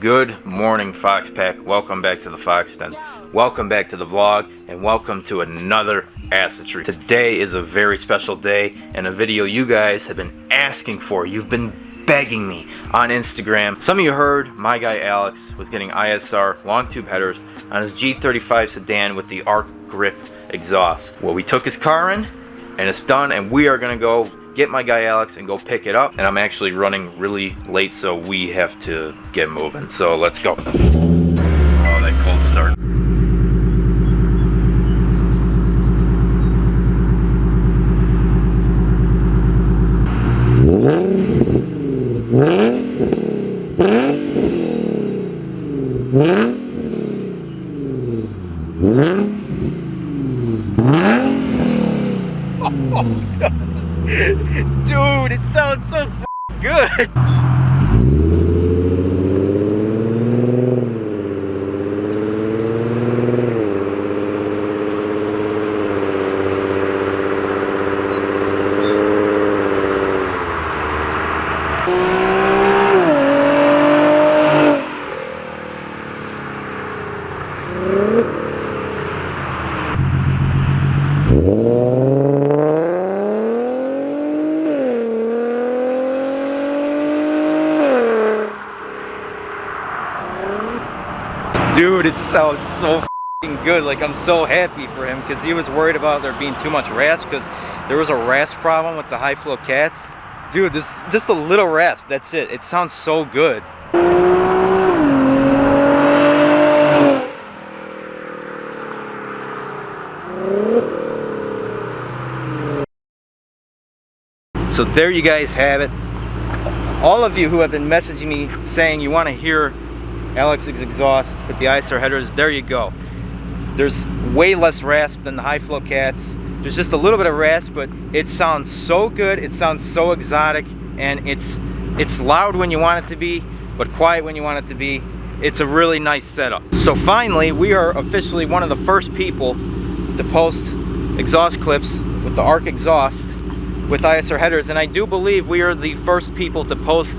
Good morning, Fox Pack. Welcome back to the Fox Den. Welcome back to the vlog, and welcome to another acid tree. Today is a very special day and a video you guys have been asking for. You've been begging me on Instagram. Some of you heard my guy Alex was getting ISR long tube headers on his G35 sedan with the arc grip exhaust. Well, we took his car in and it's done, and we are gonna go get my guy Alex and go pick it up. And I'm actually running really late, so we have to get moving. So let's go. Oh, that cold start. Dude, it sounds so good. Dude, it sounds so f***ing good. Like, I'm so happy for him because he was worried about there being too much rasp because there was a rasp problem with the high flow cats. Dude, this just a little rasp, that's it. It sounds so good. So there you guys have it. All of you who have been messaging me saying you want to hear Alex's exhaust with the ISR headers, there you go. There's way less rasp than the high flow cats. There's just a little bit of rasp, but it sounds so good. It sounds so exotic, and it's loud when you want it to be, but quiet when you want it to be. It's a really nice setup. So finally, we are officially one of the first people to post exhaust clips with the arc exhaust with ISR headers, and I do believe we are the first people to post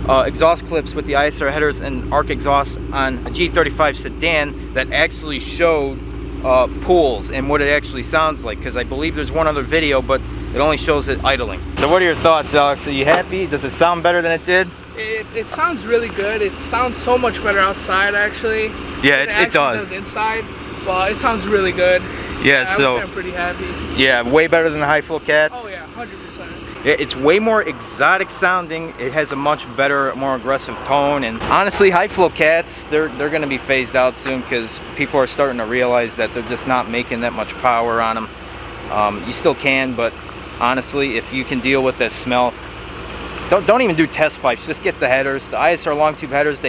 exhaust clips with the ISR headers and arc exhaust on a G35 sedan that actually showed pools and what it actually sounds like, because I believe there's one other video, but it only shows it idling. So what are your thoughts, Alex? Are you happy? Does it sound better than it did? It sounds really good. It sounds so much better outside, actually. Yeah, it does. Inside, but it sounds really good. Yeah, so I'm pretty happy. Yeah, way better than the high flow cats. Oh yeah, 100%. It's way more exotic sounding. It has a much better, more aggressive tone. And honestly, high flow cats, they're going to be phased out soon because people are starting to realize that they're just not making that much power on them. You still can, but honestly, if you can deal with that smell, don't even do test pipes. Just get the headers. The ISR long tube headers,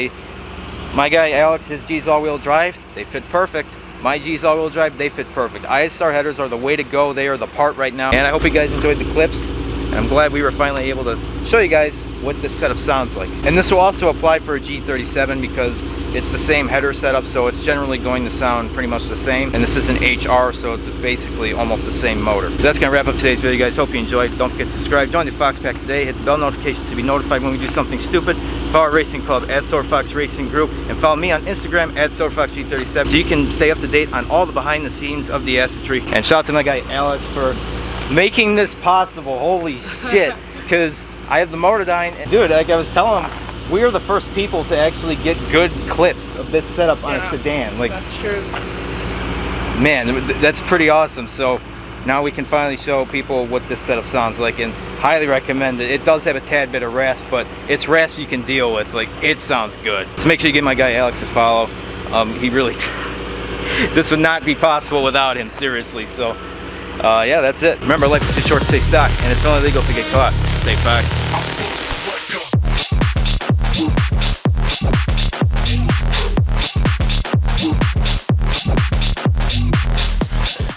my guy Alex, his G's all-wheel drive, they fit perfect. My G's all-wheel drive, they fit perfect. ISR headers are the way to go. They are the part right now. And I hope you guys enjoyed the clips. And I'm glad we were finally able to show you guys what this setup sounds like. And this will also apply for a G37 because it's the same header setup, so it's generally going to sound pretty much the same. And this is an HR, so it's basically almost the same motor. So that's gonna wrap up today's video, guys. Hope you enjoyed. Don't forget to subscribe, join the Fox Pack today, hit the bell notifications to be notified when we do something stupid. Follow our racing club at Fox Racing Group, and follow me on Instagram at Fox G37 so you can stay up to date on all the behind the scenes of the acid tree. And shout out to my guy Alex for making this possible. Holy shit, because I have the motor dying, and dude, like I was telling him, we are the first people to actually get good clips of this setup on a sedan. Like, that's true. Man, that's pretty awesome. So now we can finally show people what this setup sounds like, and highly recommend it. It does have a tad bit of rasp, but it's rasp you can deal with. Like, it sounds good. So make sure you give my guy Alex a follow. He really this would not be possible without him, seriously. So yeah, that's it. Remember, life is too short to stay stuck, and it's only legal to get caught. Stay back.